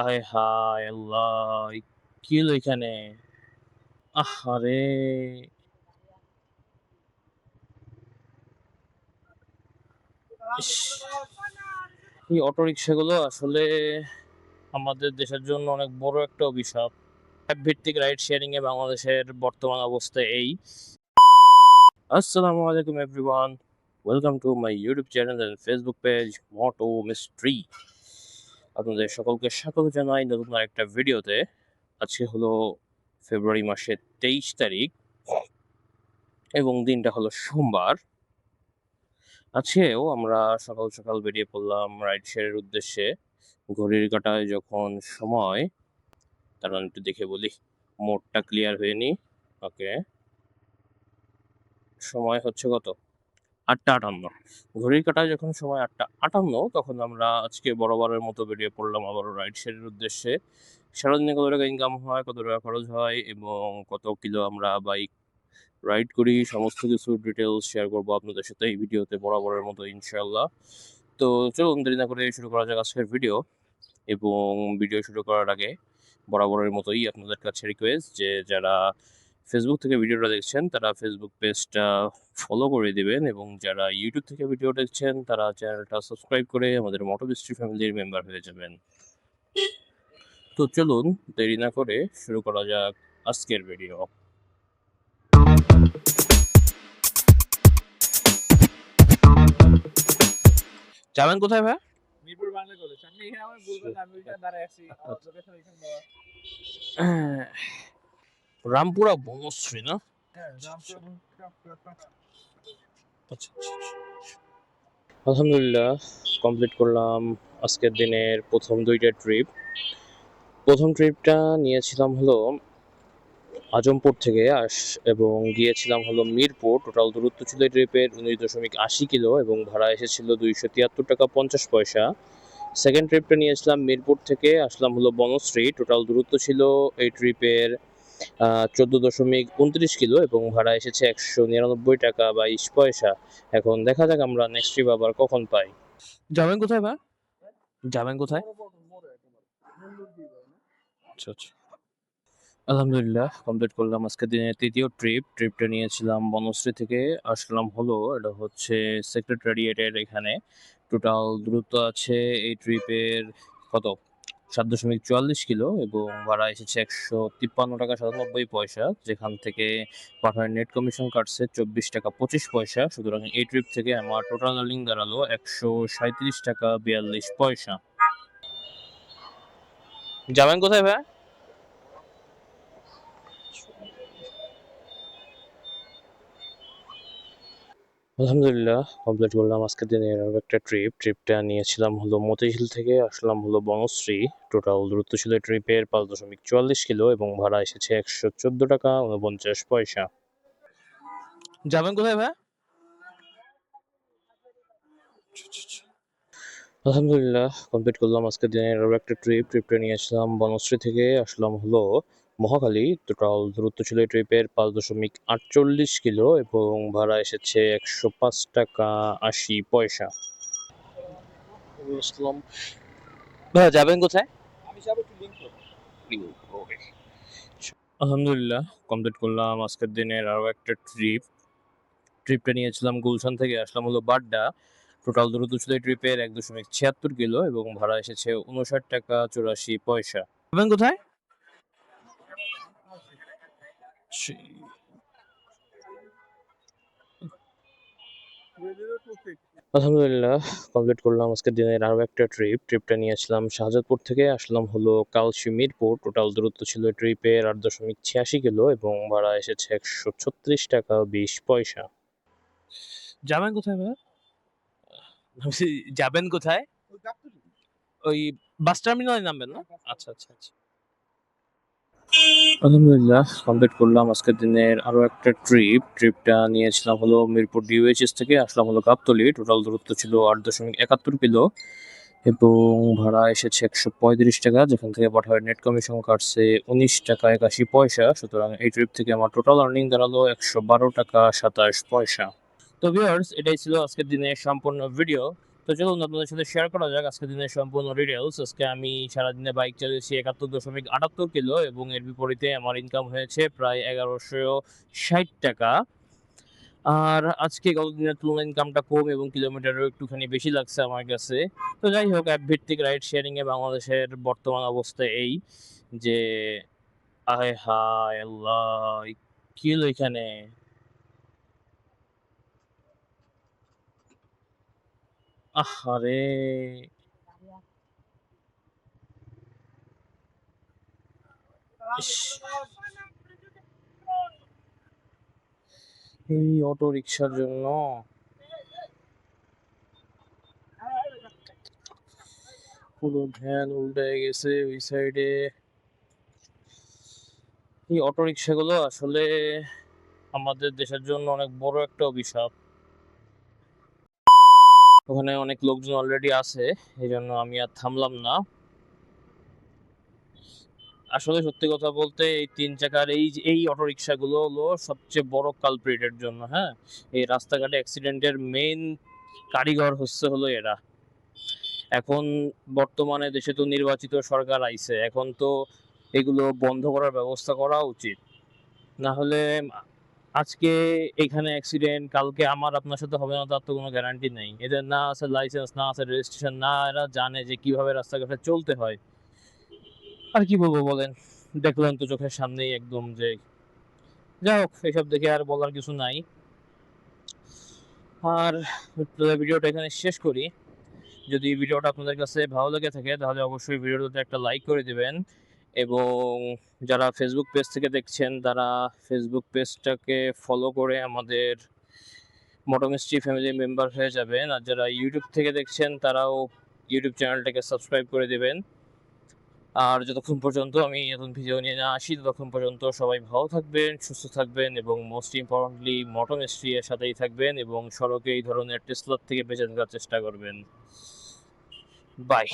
আয় হায় আল্লাহ! কি হলো এখানে? আহারে! ইস! এই অটোরিকশাগুলো আসলে আমাদের দেশের জন্য অনেক বড় একটা অভিশাপ। অ্যাপ ভিত্তিক রাইড শেয়ারিং এ বাংলাদেশের বর্তমান অবস্থা এই। আসসালামু আলাইকুম everyone. Welcome to my YouTube channel and Facebook page Moto Mystery. আপনাদের সকলকে স্বাগত জানাই নতুন আরেকটা ভিডিওতে। আজকে হলো ফেব্রুয়ারি মাসের ২৩ তারিখ এবং দিনটা হলো সোমবার। আজকেও আমরা সকাল সকাল বেরিয়ে পড়লাম রাইড শেয়ারের উদ্দেশ্যে। ঘড়ির কাঁটায় যখন সময়, দাঁড়ান একটু দেখে বলি, মোডটা ক্লিয়ার হয়ে নি। ওকে, সময় হচ্ছে কত? ৮টা ৫৮। ঘড়ির কাঁটায় যখন সময় ৮টা ৫৮, তখন আমরা আজকে বরাবরের মতো বেরিয়ে পড়লাম আবারও রাইড শেয়ারের উদ্দেশ্যে। সারাদিনে কত টাকা ইনকাম হয়, কত টাকা খরচ হয় এবং কত কিলো আমরা বাইক রাইড করি, সমস্ত কিছু ডিটেলস শেয়ার করবো আপনাদের সাথে এই ভিডিওতে বরাবরের মতো ইনশাআল্লাহ। তো চলুন দেরি না করে শুরু করা যাক আজকের ভিডিও। এবং ভিডিও শুরু করার আগে বরাবরের মতোই আপনাদের কাছে রিকোয়েস্ট যে যারা ফেসবুক থেকে ভিডিওটা দেখছেন তারা ফেসবুক পেজটা ফলো করে দিবেন এবং যারা ইউটিউব থেকে ভিডিও দেখছেন তারা চ্যানেলটা সাবস্ক্রাইব করে আমাদের মোটো মিস্ট্রি ফ্যামিলির মেম্বার হয়ে যাবেন। তো চলুন দেরি না করে শুরু করা যাক আজকের ভিডিও। যাবেন কোথায় ভাই? মিরপুর বাংলা কলেজ। আপনি এখানে আমায় বলবেন না, আমি ওইখানে দাঁড়ায় আছি। লোকেশন ওইখানে দেওয়া। রামপুরা বনশ্রী না? হ্যাঁ, আচ্ছা, আলহামদুলিল্লাহ কমপ্লিট করলাম আজকের দিনের প্রথম 2টা ট্রিপ। প্রথম ট্রিপটা নিয়েছিলাম হলো আজমপুর থেকে এবং গিয়েছিলাম হলো মিরপুর। টোটাল দূরত্ব ছিল এই ট্রিপের 19.80 কিলো এবং ভাড়া এসেছিল 273 টাকা 50 পয়সা। সেকেন্ড ট্রিপটা নিয়েছিলাম মিরপুর থেকে আসলাম হলো বনশ্রী। টোটাল দূরত্ব ছিল এই ট্রিপের 14.29 কিলো এবং ভাড়া এসেছে 199 টাকা 22 পয়সা। এখন দেখা যাক আমরা নেক্সট ট্রিপ আবার কখন পাই। যাবেন কোথায় ভাই? যাবেন কোথায়? আচ্ছা আচ্ছা, আলহামদুলিল্লাহ কমপ্লিট করলাম আজকের দিনের তৃতীয় ট্রিপ। ট্রিপটা নিয়েছিলাম বনশ্রী থেকে আসলাম হলো, এটা হচ্ছে সেক্রেটারিয়েটের এখানে। টোটাল দূরত্ব আছে এই ট্রিপের কত, 7.44 কিলো এবং ভাড়া এসেছে 153 টাকা 97 পয়সা, যেখান থেকে পাঠানোর নেট কমিশন কাটছে 24 টাকা 25 পয়সা। সুতরাং এই ট্রিপ থেকে আমার টোটাল আর্নিং দাঁড়ালো 137 টাকা 42 পয়সা। যাবেন কোথায় ভাই? আলহামদুলিল্লাহ কমপ্লিট করলাম আজকের দিনের আরও একটা ট্রিপ। ট্রিপটা নিয়েছিলাম হলো মতিঝিল থেকে আসলাম হলো বনশ্রী। টোটাল দূরত্ব ছিল ট্রিপের 5.44 কিলো এবং ভাড়া এসেছে 114 টাকা 49 পয়সা। যাবেন কোথায় ভাই? আলহামদুলিল্লাহ কমপ্লিট করলাম আজকের দিনের আরও একটা ট্রিপ। ট্রিপটা নিয়েছিলাম বনশ্রী থেকে আসলাম হলো মহাখালী। টোটাল দূরত্ব ছিল এই ট্রিপের 5.48 কিলো এবং ভাড়া এসেছে 105 টাকা 80 পয়সা। আসসালাম ভাইয়া, যাবেন কোথায়? আমি যাবো একটু লিঙ্ক রোডে। আলহামদুলিল্লাহ কমপ্লিট করলাম আজকের দিনের আরও একটা ট্রিপ। ট্রিপটা নিয়েছিলাম গুলশান থেকে আসলাম হলো বাড্ডা। টোটাল দূরত্ব ছিল এই ট্রিপের 1.76 কিলো এবং ভাড়া এসেছে 59 টাকা 84 পয়সা। যাবেন কোথায়? আলহামদুলিল্লাহ কমপ্লিট করলাম আজকের দিনের আরও একটা ট্রিপ। ট্রিপটা নিয়েছিলাম শাহজাদপুর থেকে আসলাম হলো কালশি মিরপুর। টোটাল দূরত্ব ছিল ট্রিপের 8.86 কিলো এবং ভাড়া এসেছে 136 টাকা 20 পয়সা। যাবেন কোথায় ভাই? যাবেন কোথায়? ওই বাস টার্মিনালে নামবেন না? আচ্ছা আচ্ছা আচ্ছা। আলহামদুলিল্লাহ কমপ্লিট করলাম আজকের দিনের আরও একটা ট্রিপ। ট্রিপটা নিয়েছিলাম হলো মিরপুর ডিওএইচএস থেকে আসলাম হলো গাবতলী। টোটাল দূরত্ব ছিল 8.71 কিলো এবং ভাড়া এসেছে 135 টাকা, যেখান থেকে পাঠানোর নেট কমিশন কাটছে 19 টাকা 81 পয়সা। সুতরাং এই ট্রিপ থেকে আমার টোটাল আর্নিং দাঁড়ালো 112 টাকা 27 পয়সা। তো ভিউয়ার্স, এটাই ছিল আজকের দিনের সম্পূর্ণ ভিডিও। তো চলুন আপনাদের সাথে শেয়ার করা যাক আজকের দিনের সম্পূর্ণ ডিটেলস। আজকে আমি সারাদিনে বাইক চালিয়েছি ৭১.৭৮ কিলো এবং এর বিপরীতে আমার ইনকাম হয়েছে প্রায় ১১৬০ টাকা। আর আজকে গতদিনের তুলনায় ইনকামটা কম এবং কিলোমিটারও একটুখানি বেশি লাগছে আমার কাছে। তো যাই হোক, অ্যাপ ভিত্তিক রাইড শেয়ারিং এ বাংলাদেশের বর্তমান অবস্থা এই যে, আয় হায় আল্লাহ! কি হলো এখানে? আহারে! ইস! এই অটো রিকশার জন্য পুরো ভ্যান উল্টায়ে গেছে ওই সাইডে। এই অটো রিকশাগুলো আসলে আমাদের দেশের জন্য অনেক বড় একটা অভিশাপ। ওখানে অনেক লোকজন অলরেডি আছে, এজন্য আমি আর থামলাম না। আসলে সত্যি কথা বলতে এই ৩ চাকার এই অটো রিকশাগুলো হলো সবচেয়ে বড় কালপ্রিট এর জন্য, হ্যাঁ? এই রাস্তাঘাটে অ্যাক্সিডেন্টের মেইন কারিগর হলো এরা। এখন বর্তমানে দেশে তো নির্বাচিত সরকার আইছে। এখন তো এগুলো বন্ধ করার ব্যবস্থা করা উচিত। না হলে আজকে এখানে অ্যাক্সিডেন্ট, কালকে আমার আপনার সাথে হবে না তার তো কোনো গ্যারান্টি নেই। এদের না আছে লাইসেন্স, না আছে রেজিস্ট্রেশন, না এরা জানে যে কিভাবে রাস্তাঘাটে চলতে হয়। আর কি বলবো বলেন? দেখলেন তো চোখের সামনেই একদম যে, যাই হোক এসব দেখে আর বলার কিছু নাই। আর ভিডিওটা এখানে শেষ করি। যদি ভিডিওটা আপনাদের কাছে ভালো লেগে থাকে তাহলে অবশ্যই ভিডিওটাতে একটা লাইক করে দিবেন এবং যারা ফেসবুক পেজ থেকে দেখছেন তারা ফেসবুক পেজটাকে ফলো করে আমাদের মোটো মিস্ট্রি ফ্যামিলি মেম্বার হয়ে যাবেন। আর যারা ইউটিউব থেকে দেখছেন তারাও ইউটিউব চ্যানেলটাকে সাবস্ক্রাইব করে দিবেন। আর যতক্ষণ পর্যন্ত আমি নতুন ভিডিও নিয়ে না আসি ততক্ষণ পর্যন্ত সবাই ভালো থাকবেন, সুস্থ থাকবেন এবং মোস্ট ইম্পর্টেন্টলি মোটো মিস্ট্রি এর সাথেই থাকবেন এবং সড়কে এই ধরনের টেসলার থেকে বেঁচে থাকার চেষ্টা করবেন। বাই।